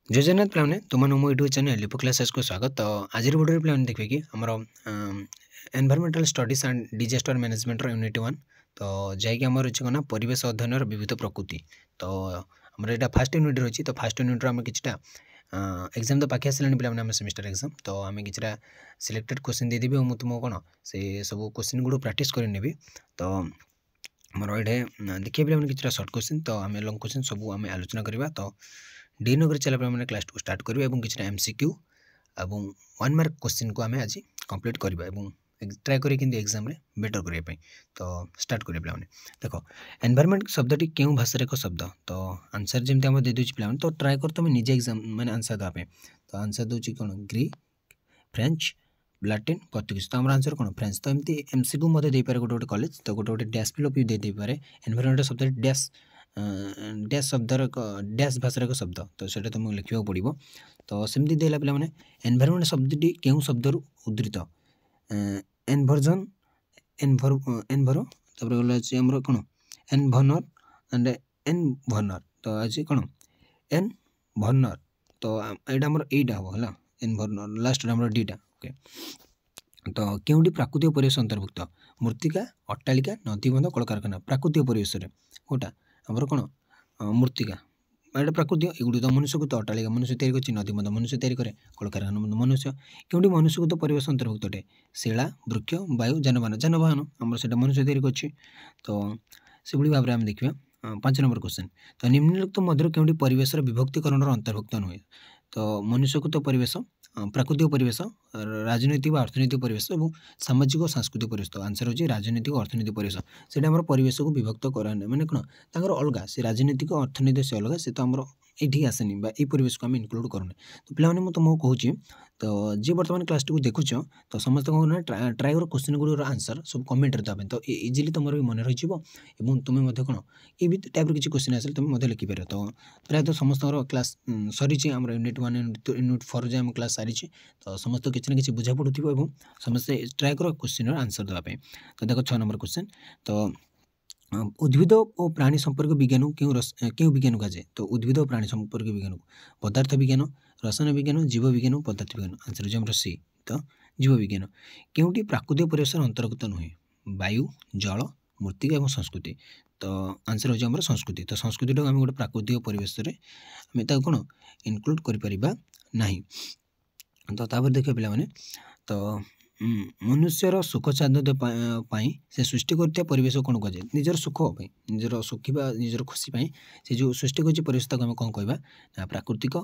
जय जगन्नाथ पिलाने तुमने मो यूट्यूब चैनल लिपो क्लासेस को स्वागत। तो आज वीडियो पिलाने देखिए कि हमर environmental studies and disaster management unit 1 तो जाइए आमर अच्छे कौन परिवेश अध्ययन विविध प्रकृति। तो आमर यहाँ फास्ट यूनिट रही तो फास्ट यूनिट आम किटा एग्जाम तो पाखे आसानी पे आम सेमिस्टर एग्जाम तो आम किटा सिलेक्टेड क्वेश्चन देदेवी और मुझे तुमको कौन से सब क्वेश्चन गुड़ प्राक्ट करनेबी। तो मोर ये देखिए पे किसी सर्ट क्वेश्चन तो आम लंग क्वेश्चन सब आम आलोचना करवा। तो डी नगर चला मैंने क्लास को स्टार्ट करवा और किसी एमसीक्यू और 1 मार्क क्वेश्चन को आम आज कंप्लीट करवा ट्राए करें कि एग्जाम रे बेटर करने। तो स्टार्ट करें पे देख एनवायरमेंट शब्दटी क्यों भाषा एक शब्द तो आंसर जमी आम दे पे तो ट्राए कर तुम निजे एग्जाम मैंने आंसर देवाई। तो आंसर दूसरी कौन ग्रीक फ्रेंच लाटिन पर्तुगीज तो आम आंसर कौन फ्रेंच। तो एमती एमसीक्यू मत दे पारे गोटे कॉलेज तो गोटे डैश फिलोपी दे पारे एनवायरमेंट शब्द डैश डैश शब्दर डैश भाषार एक शब्द तो सीटा तुमको लिखा पड़ो। तो सेमती देला पे मैंने एनवायरमेंट शब्दटी क्यों शब्दर उद्धृत एनभर्जन एनभर तापर गला कौन एनभनर एंड एनभनर तो आज कौन एनभनर तो यहाँ आम यहीटा हम है एनभनर लास्ट डीटा ओके। तो क्योंटी प्राकृतिक परिवेश अंतर्भुक्त मृत्तिका अट्टालिका नदीबंध कलकारखाना प्राकृतिक परिवेश गोटा आमर कौन मृत्तिका यहाँ प्राकृतिक एगुड़ी तो मनुष्य को तो अट्टालिका मनुष्य तैयारी कर नदीबंध मनुष्य तैयारी करे कलकारखाना मनुष्य क्योंटी मनुष्य को तो परिवेश अंतर्भुक्त अटे शिला वृक्ष वायु जानवाहन जानवाहन आमर से मनुष्य तैयारी कर। तो से भाव में देखा 5 नंबर क्वेश्चन तो निम्नलिखित मध्य क्योंटी परिवेश विभक्तिकरण अंतर्भुक्त नुहे तो मनुष्य को तो परिवेश प्राकृतिक परिवेश राजनैतिक व अर्थनैतिक परिवेश और सामाजिक और सांस्कृतिक परिवेश। तो आंसर होची राजनैतिक और अर्थनैतिक परिवेश से परिवेश को विभक्त कराने मैंने कौन तर अलग से राजनैतिक अर्थनैतिक से अलग से तो आमर ये आसेनी ये परिवेश को आम इनक्लूड करूँ। तो पे मुझे तुमको कहूँ तो जी बर्तमान क्लास टी देखुच तो समस्त ट्राए कर क्वेश्चन गुड़ आंसर सब कमेंट देवाई तो इजिली तुम भी मन रही तुम्हें कौन ये भी टाइप किसी क्वेश्चन आसे तुम लिखिपार। तो प्रायतः समस्त क्लास सरी आम यूनिट 1 यूनिट 4 जाए क्लास सारी तो समस्त किसी ना कि बुझा पड़ू समस्ते ट्राए कर क्वेश्चन आंसर देवाई। तो देख 6 नंबर क्वेश्चन तो उद्भिद और प्राणी संपर्क विज्ञान क्यों विज्ञान कहा जाए तो उद्भिद और प्राणी संपर्क विज्ञान पदार्थ विज्ञान रसायन विज्ञान जीव विज्ञान पदार्थ विज्ञान आंसर हो सी। तो जीव विज्ञान क्योंटी प्राकृतिक परिवेश अंतर्गत नुहे वायु जल मृत्तिका और संस्कृति तो आंसर हो संस्कृति। तो संस्कृति आम गोटे प्राकृतिक परिवेश आम कौन इनक्लूड कर तो देखिए पे तो मनुष्यर सुख साधन से सृष्टि करता परिवेश कौन कह जाए निजर सुख निजर सुखा निजर खुशी से जो सृष्टि कर परिवेश आम कौन कह प्राकृतिक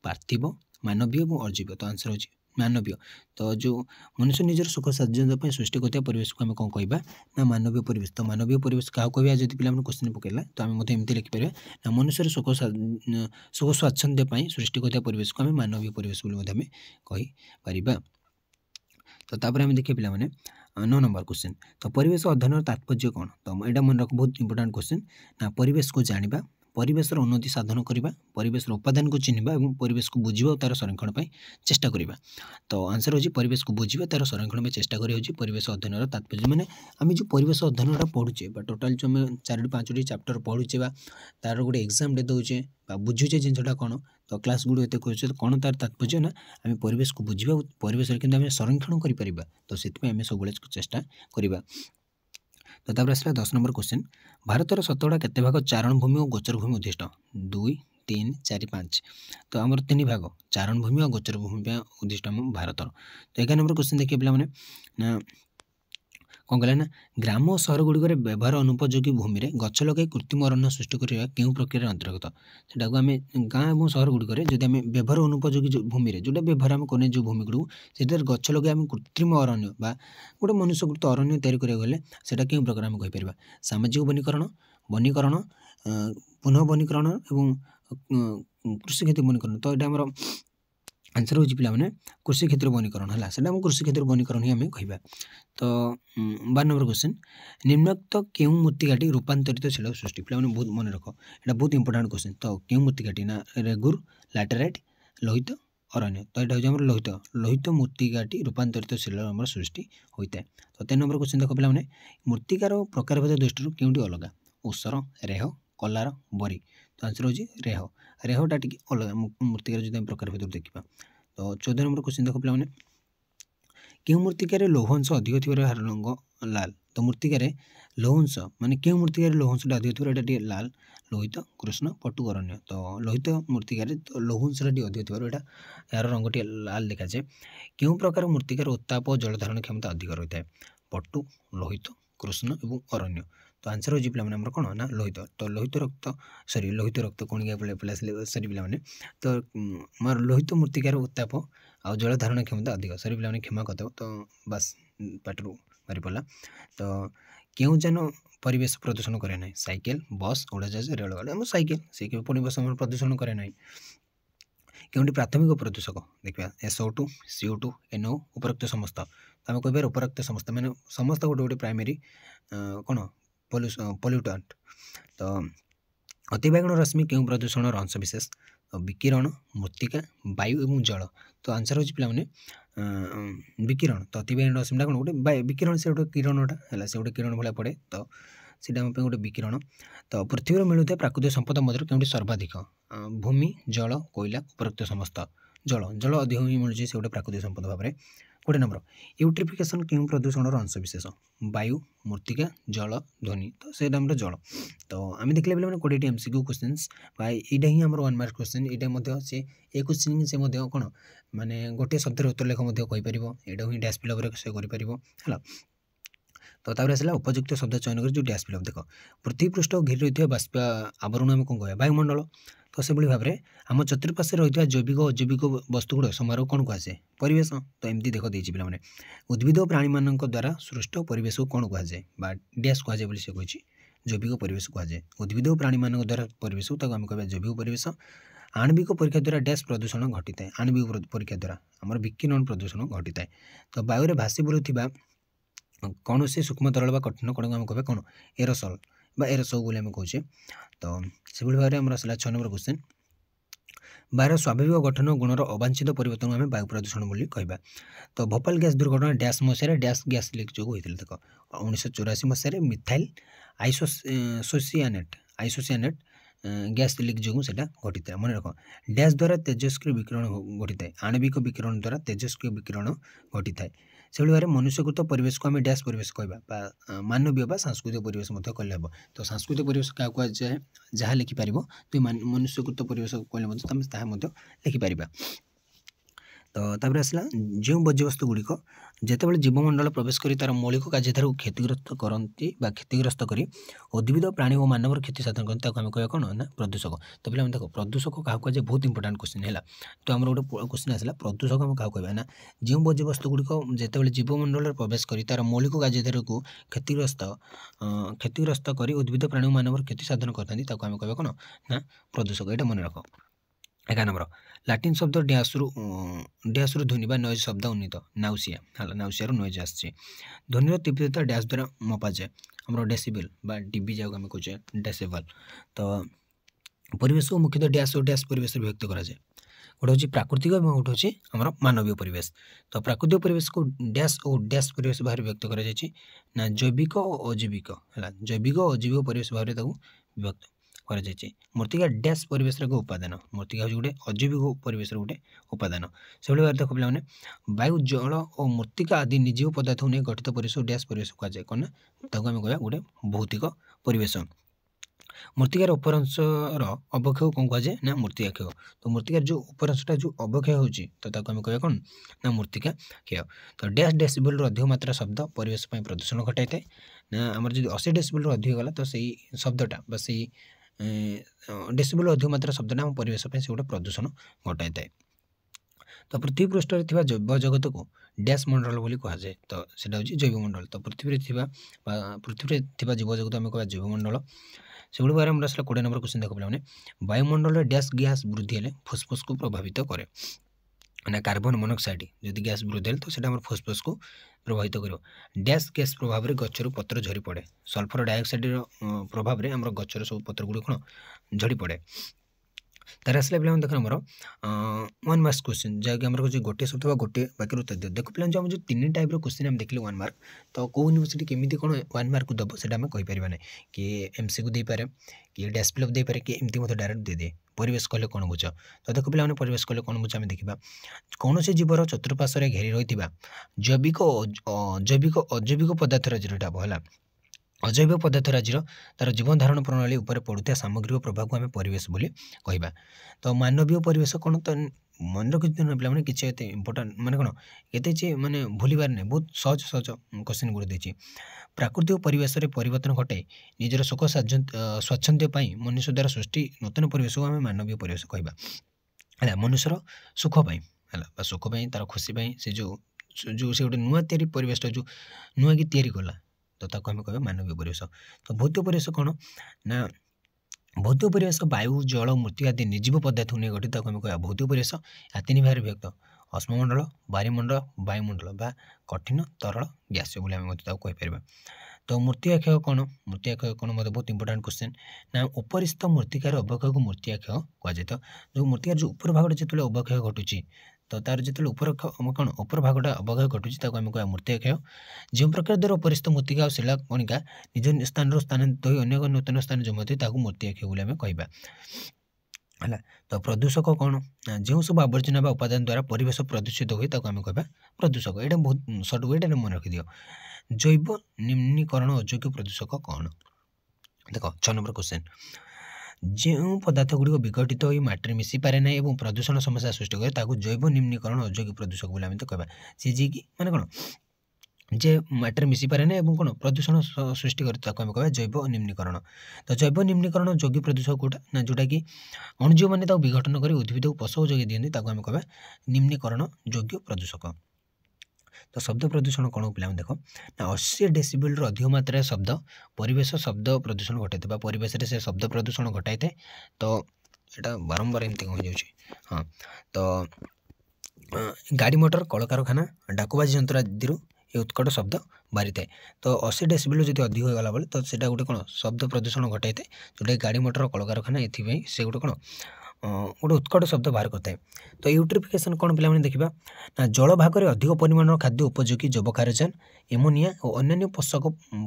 पार्थिव मानवीय और अजीव। तो आंसर हो मानवीय। तो जो मनुष्य निजर सुख साधन सृष्टि करता परिवेश को आम कौन कह ना मानवीय परिवेश। तो मानवीय परिवेश क्या कह जब पे क्वेश्चन पकेला तो आम एमती लिखिपर ना मनुष्य सुख स्वाच्छंद्य सृष्टि करता परिवेश को आम मानवीय परिवेश कहीपर। तो तापर आम देखिए पे 9 नंबर क्वेश्चन तो परिवेश अध्ययन तात्पर्य कौन तो यहाँ मन रख बहुत इंपोर्टाट क्वेश्चन ना परिवेश को जाना परिवेश उन्नति साधन करवा परिवेश उपादान को चिन्हवा और परिवेश को बुझा तार संरक्षण पर चेष्टा करवा। तो आंसर हो परिवेश को बुझा तार संरक्षण में चेष्टा करी परिवेश अध्ययन तात्पर्य मैंने आम जो परिवेश अध्ययन पढ़ुचे टोटाल जो आम 4-5 चैप्टर पढ़ुचे तार गोटे एग्जाम दे दौचे बुझुचे जिनटा कौन तो क्लास गुड़ एत कर कौन तार तात्पर्य ना आम परिवेश को बुझा परिवेश कि संरक्षण कर तो से सब चेष्टा करवा। तो तापर आसला 10 नंबर क्वेश्चन भारतर शतकड़ा केते भाग चारण भूमि और गोचर भूमि उद्दिष्ट 2 3 4 5 तो आमर 3 भाग चारण भूमि और गोचर भूमि उद्दिष्ट आम भारतर। तो 11 नंबर क्वेश्चन देखिए पे कौन कहला ना ग्राम और सहर गुड़िक व्यवहार अनुपयोगी भूमि में गछ लगे कृत्रिम अरण्य सृष्टि करने क्यों प्रक्रिया अंतर्गत से आम गाँ और सहर गुड़िक जब आम व्यवहार अनुपयोगी भूमि जो व्यवहार आम करने जो भूमि गुड़ से गछ लगे आम कृत्रिम अरण्य गोटे मनुष्यकृत अरण्य तैयारी करने क्यों प्रकार आम कहीपर सामाजिक वनीकरण वनीकरण पुनः वनीकरण और कृषि खेती वनीकरण। तो यहाँ आम आंसर हो पे कृषि क्षेत्र वनीकरण है से कृषि क्षेत्र वनीकरण ही आम कह। तो 12 नंबर क्वेश्चन निम्नलिखित क्यों मृत्तिकाटी रूपांतरित शिला सृष्टि पे बहुत मन रख यहाँ बहुत इंपोर्टाट क्वेश्चन। तो क्यों मृत्तिकाटी ना रेगुर लैटेराइट लोहित अरण्य तो यहाँ हूँ लोहित लोहित मृत्तिकाटी रूपांतरित शिला आम सृष्टि होता है। तो 3 नंबर क्वेश्चन देख पे मृत्तिकार प्रकारभेद दृष्टि क्योंटी अलग ऊसर रेह कलार बरी तो आंसर होची रेह। रेहटा टिके अलग मृत्तिकार जदि हम प्रकार भितर देखिबा। तो 14 नंबर क्वेश्चन देखो पिला माने केउ मृत्तिकार लौह अंश अधिक थिबार एହାର रंग लाल। तो मृत्तिकार लौह अंश माने केउ मृत्तिकार लौह अंशटा अधिक थिबार एटा टिके लाल लोहित कृष्ण पटु अरण्य। तो लोहित मृत्तिकार लौह अंशटा टिके अधिक थिबार एटा एହାର रंग टिके लाल देखा जाए। केउ प्रकार मृत्तिकार उत्ताप और जल धारण क्षमता अधिक रही है पटु लोहित कृष्ण एवं अरण्य। तो आंसर हो पे आम कौन ना लोहित। तो लोहित रक्त सरी लोहित रक्त कणिका पे सरी पे तो मोर लोहित मृत्तिकार उत्ताप आ जल धारण क्षमता अधिक सरी पे क्षमा करदेव। तो बस पाटरू मारी पड़ा। तो क्यों जान परिवेश प्रदूषण करे ना साइकेल बस उड़ाजाहाज रेलगाड़ी आम साइकेल से परिवेश प्रदूषण करे ना। क्योंकि प्राथमिक प्रदूषक देखा SO2 CO2 NO उपरोक्त समस्त तो आम कह उपरोक्त समस्त मैंने समस्त गोटे गोटे प्राइमरी कौन पल्यूटांट। तो अतिबाइगण रश्मि क्यों प्रदूषण अंश विशेष विकिरण मृत्तिका वायु एवं जल। तो आंसर हो पे विकिरण। तो अतिबाइगण रश्मिटा कौन गोटे विकिरण से गोटे किरणटा है से गोटे किरण भाया पड़े तो सीटा गोटे विकिरण। तो पृथ्वी मिलुता प्राकृतिक संपद मध्य क्योंकि सर्वाधिक भूमि जल कोयला उपरोक्त समस्त जल जल अधिक ही मिलूँ से गोटे प्राकृतिक संपद भाव में। 20 नंबर यूट्रिफिकेशन क्यों प्रदूषण अंश विशेष वायु मृत्तिका जल ध्वनि। तो से जल। तो आम देखले मैंने 20 MCQ क्वेश्चन यहाँ ही आम 1 मार्क क्वेश्चन यहाँ से ए क्वेश्चन से कौन माने गोटे शब्द उत्तर लेख कहीपर यहाँ ही डैश फिलअप से कर। तो तापर आसला उपयुक्त शब्द चयन कर जो डैश फिलअप देख पृथ्वी पृष्ठ घेरी रही बाष्प आवरण आम कौन कह वायुमंडल। तो से भाव में आम चतुर्पार्श्वे रही जैविक अजैविक वस्तु गुड़ समारोह कौन कहुए परिवेश। तो एमती देख देती पे उद्भिद प्राणी मान द्वारा सृष्ट परिवेश को कौन कहुए डैश कहुए बोली से कही जैविक परिवेश कहुए उद्भिद प्राणी मान द्वारा परिवेश को आम कह जैविक परिवेश। आणविक परीक्षा द्वारा डैश प्रदूषण घटी है आणविक परीक्षा द्वारा आम विकिरण प्रदूषण घटी है। तो वायु भासी बुलूवा कौन से सूक्ष्म तरल कठिन कण आम कह कौन एरोसल एरोसो बोली आम कहे। तो से भाव में आम आसला 6 नंबर क्वेश्चन वायुर स्वाभाविक गठन गुणर अवांछित परिवर्तन आम वायु प्रदूषण बोली कहवा। तो भोपाल गैस दुर्घटना डैश मसीह डैश गैस लीक जो होता है देख 1984 मसीह मिथाइल आइसोसियानेट गैस लीक जो घटी है मन रख डैश द्वारा तेजस्क्रिय विकिरण घटी है आणविक विकिरण द्वारा तेजस्क्रिय विकिरण घटी है। से भाव में मनुष्यकृत परिवेश को आम डैश परिवेश कहवा मानवीय बा सांस्कृतिक परिवेश कहले हम। तो सांस्कृतिक परिवेश क्या कहुए जहाँ लिखिपार तो मनुष्यकृत परिवेश कहले लिखिपार। तो तापर आसला जो बज्यवस्तु गुड़िक जितेबाला जीवमंडल प्रवेश कर तार मौलिक कार्यधारा को क्षतिग्रस्त करती क्षतिग्रस्त कर उद्भिद प्राणी और मानवर क्षति साधन करते आम कह कौन ना प्रदूषक। तो पे देख प्रदूषक क्या कहुए बहुत इंपोर्टाट क्वेश्चन है। तो आम गोटे क्वेश्चन आसला प्रदूषक आम क्या कहवा ना जो बज्यवस्तु गुड़िक जितेबाला जीवमंडल प्रवेश कर तार मौलिक कार्यधारा को क्षतिग्रस्त कर उद्भिद प्राणी और मानवर क्षति साधन करते आम कह कौन ना प्रदूषक। यहाँ मन रख 11 नंबर लाटिन शब्द डैश ध्वनि नॉइज शब्द उन्नीत नाउसिया है नाउसिया नॉइज आसी ध्वनि तीव्रता डैश द्वारा मपा जाए आम डेसिबल बा डीबी जाऊ आम कहे डेसिबल। तो परिवेश को मुख्यतः डैश और डैश परिवेश व्यक्त करा जाए गोटे हूँ प्राकृतिक और गोटे हूँ आम मानवीय परिवेश। तो प्राकृतिक परिवेश को डैश और डैश परिवेश भाव व्यक्त करा जैविक और अजैविक है जैविक और अजैविक परिवेश भाव में व्यक्त मृत्तिका डैश परिवेश उपादान मृत्तिका हूँ गोटे अजैविक परिवेश गोटे उपादान। से भाव देख पे वायु जल और मृत्तिका आदि निर्जीव पदार्थ नहीं गठित परिवेश डैश परिवेश कहुए कौन आम कह गोटे भौतिक परिवेश। मृत्तिकार उपरंशर अवक्षय कौन कहुए ना मृत्तिका क्षय। तो मृत्तिकार जो उपरंशटा जो अवक्षय होची तो आम कह कौन ना मृत्तिका क्षय। तो डैश डेसिबल अधिक मात्रा शब्द परिवेश प्रदूषण घटाई थाए ना आमर जो 80 डेसिबल अधिक गला तो सही शब्दटा बस सही डेसिबल अधिक मात्रा शब्दटा आम परिवेश से गोटे प्रदूषण घटाई थाए। तो पृथ्वी पृष्ठ में जैव जगत को डैश मंडल बोली कहुए तो सेटा हूँ जैव मंडल। तो पृथ्वी जीव जगत आम कह जैव मंडल। से भाव में आसला 20 नंबर क्वेश्चन देख पे वायुमंडल डैश गैस वृद्धि हेले फुसफुस को प्रभावित करे ना कार्बन मोनोक्साइड जदि गैस वृद्धि है तो सेटा फुसफुस को प्रभावित कर डैश गैस प्रभाव में गचर पत्र झरी पड़े सल्फर डाइऑक्साइड प्रभाव में आम गचर सब पत्र गुड़ कौन झड़ी पड़े। तार आसला पे देख आमर 1 मार्क्स क्वेश्चन जहाँकि आम गोटे शब्द गोटे वाक्य उत्तर दियो देख पे जो तीन टाइप क्वेश्चन आम देखिले 1 मार्क तो कौ यूनिवर्सिटी केमी कौन 1 मार्क को दब से कहीपर ना कि एमसी को देपारे कि डैश फिलअप देपारे कि एमती मतलब डायरेक्ट दे दे परिवेश कहले कौन बुझ तो देख पे परिवेश कहले कौन बुझ आम देखा कौन से जीवर चतुर्पार्श्व घेरी रही जैविक अजैविक अजैविक पदार्थ राज्य है अजैव पदार्थ राज्य तार जीवन धारण प्रणाली उपर पड़ुता सामग्रिक प्रभाव को आम परिवेश बोली कहवा तो मानवीय परिवेश कौन तो मन रखी पे किसी इंपोर्टाट माने कौन ये माने भूलबार नहीं बहुत सहज सहज क्वेश्चन गुड़ देती प्राकृतिक परिवेश में परिवर्तन घटाई निजर सुख स्वाच्छंद्य मनुष्य द्वारा सृष्टि नूतन परिवेश को आम मानवीय परिवेश कहवा है मनुष्यर सुखपाई है सुखपाई तार खुशी से जो जो से गोटे नुआ तैयारी परिवेश जो नुआ कि तैयारी कला तो ताको आम कह मानवीय परिवेश तो भौतिक परिवेश कौन ना भौतिक परिवेश वायु जल मृत्यु आदि निर्जीव पदार्थ नहीं गठित आम कह भौतिक परिवेश या तीन भाग विभक्त अश्ममंडल बायुमंडल वायुमंडल बा कठिन तरल गैस बोली आम कहीपर तो मूर्ति आक्षय कौन मूर्ति आक्षय कौन मतलब बहुत इंपोर्टाट क्वेश्चन ना उपरिस्थ मूर्तिकार अवक्षय को मूर्ति आक्षय कहुए तो जो मूर्तिकार जो ऊपर भाग जो अवक्षय घटुची तो तार जो ऊपर कौन ऊपर भागटा अवक्षय घटुची आम कह मूर्ति आक्षय जो प्रकार द्वारा उपरिस्थ मूर्तिका और शिला कणिका निज स्थान स्थानांतरित हो अन्य नूतन स्थान जमा होती मूर्ति आक्षय बोली आम कहवा है तो प्रदूषक कौन जो सब आवर्जना उपादान द्वारा परिवेश प्रदूषित हुए आम कह प्रदूषक यहाँ बहुत सर्ट वे मन रखिदि जैव निम्नीकरण अयोग्य प्रदूषक कौन देख 6 नंबर क्वेश्चन जो पदार्थ गुड़िक विघटित हो माटी मिसी पारे ना और प्रदूषण समस्या सृष्टि करे जैव निम्नीकरण अयोग्य प्रदूषक बोली आम तो कहवा सी जी की माने कौन जे माटी मिसी पारे ना और कौन प्रदूषण सृष्टि करे आम कह जैव निम्नीकरण तो जैव निम्नीकरण योग्य प्रदूषक कौटा ना जोटा कि अणुजीव मैंने विघटन कर उद्भिद को पोषक जोगे दिखती आम कह निम्नीकरण योग्य प्रदूषक तो शब्द प्रदूषण कौन पे देख ना 80 डेसिबल अधिक मात्रा शब्द परिवेश शब्द प्रदूषण घटाई परिवेश से शब्द प्रदूषण घटाई था तो यहाँ बारंबार एमती कह जाऊँ हाँ तो गाड़ी मोटर कलकारखाना डाकुबाजी यंत्र आदि ये उत्कट शब्द बारी थाए तो 80 डेसिबल जो अधिक होगा बेले तो सेटा गोटे कौन शब्द प्रदूषण घटाई था जोटा गाड़ी मोटर कलकारखाना ये से गोटे कौन गोटे उत्कट शब्द बाहर करता तो यूट्रिफिकेशन कौन पे देखा ना जल भाग में अधिक परिमाण खाद्य उपयोगी जैवकारजन एमोनिया और अन्य पोषक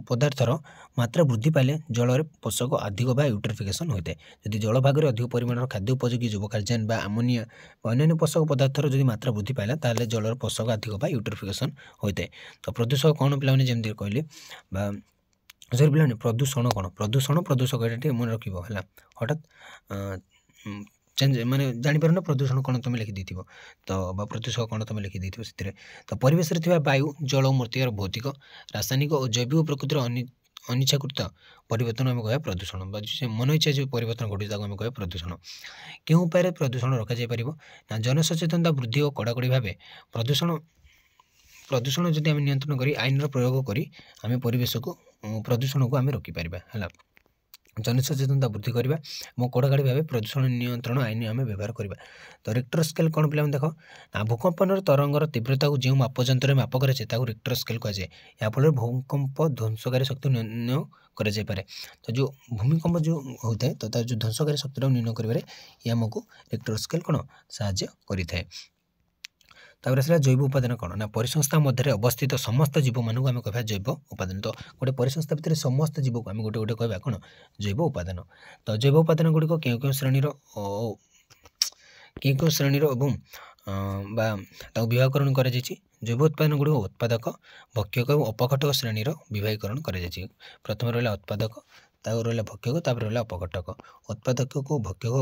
पदार्थर मात्रा वृद्धि पाले जल पोषक अधिक बा यूट्रिफिकेशन होता है जदि जल भाग में अधिक परिमाण खाद्य उपयोगी जैवकारजन बा अमोनिया अन्य पोषक पदार्थर जो मात्रा वृद्धि पाला ताले जलर पोषक अधिक बा यूट्रिफिकेशन होता है तो प्रदूषक कौन पे जमी कहले सरी पे प्रदूषण कौन प्रदूषक मन रख हठात चेंज माने जापर ना प्रदूषण कौन तुम लिखिदी तो प्रदूषक कौन तुम लिखिदी से तो परिवेश में वायु जल मूर्तिकार भौतिक रासायनिक और जैविक प्रकृतिर अनिच्छाकृत परिवर्तन आम कह प्रदूषण मन इच्छा जो परिवर्तन घटी आम कह प्रदूषण क्यों उपाय प्रदूषण रखापर ना जनसचेतनता वृद्धि और कड़ाकड़ी भाव प्रदूषण जदि आम नियंत्रण कर आईन प्रयोग कर आम परिवेश को प्रदूषण को आम रखिपर है जनसचेतनता वृद्धि करवा और कड़ाकड़ी भाव प्रदूषण नियंत्रण आईन आम व्यवहार करवा तो रिक्टर स्केल कौन पे देख ना भूकंपन तरंगर तीव्रता को जो मापजंत्र माप करे रिक्टर स्केल कहुए या फल भूकंप ध्वंसकारी शक्ति निर्णय करे तो जो भूमिकंप जो होता है तो तार जो ध्वंसकारी शक्ति निर्णय कर आमको रिक्टर स्केल कौन साहाय्य करें तापर आसला जैव उपादान कौन ना परिसंस्था मध्य अवस्थित समस्त जीव मानक आम कह जैव उपादान तो गोटे परिसंस्था भितर समस्त जीव को आम गोटे गोटे कह कौन जैव उपादान तो जैव उपादान गुड़िक क्यों श्रेणीर क्यों श्रेणीर विभागकरण कर जैव उत्पादन गुड़िक उत्पादक भक्षक और अपघटक श्रेणीर विभागीकरण कर प्रथम रहा उत्पादक तापर रहा भक्षक तापर रहा अपघटक उत्पादक को भक्षक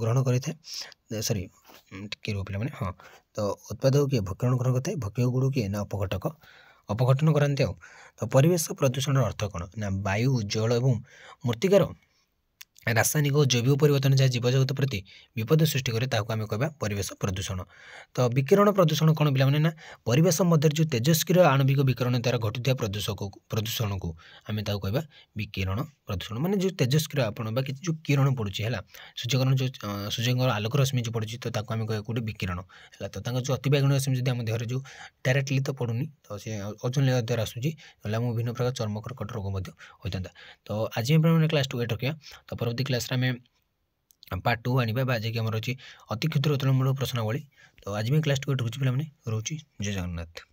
ग्रहण करें सरी टे रो पे हाँ तो उत्पादक किए भक्षण ग्रहण करते भक्षक गुड़ किए ना अपघटन कराते तो परिवेश प्रदूषण अर्थ कौन ना वायु जल और मूर्तिकार रासायनिक और जैविक परिवर्तन जहाँ जीवजगत प्रति विपद सृष्टि करे आम कह परिवेश प्रदूषण तो विकिरण प्रदूषण कौन पे ना परिवेश मध्य जो तेजस्क्रिय आणविक विकिरण द्वारा घटुवा प्रदूषण को आम कह विकिरण प्रदूषण माने जो तेजस्क्रिय आपण जो किरण पड़ुची है सूर्यकिरण जो सूर्य आलोक रश्मि जो पड़ुची तो आम कह गोटे विकिरण है तो जो अतिबाइगुण रश्मि जब आम देहर जो डायरेक्टली तो पड़ूनी तो सी ओजोन लेयर द्वारा आसूसी ना विभिन्न प्रकार चर्म कर्कट रोग होता तो आज क्लास 2 रखा तो परवर्ती क्लास में पार्ट 2 आनिबा बा जे कि हमर अछि अति क्षुद्र तुलनामूलक प्रश्नावली। तो आज भी क्लास 2 रखुछि पिला माने, रहउछि। जय जगन्नाथ।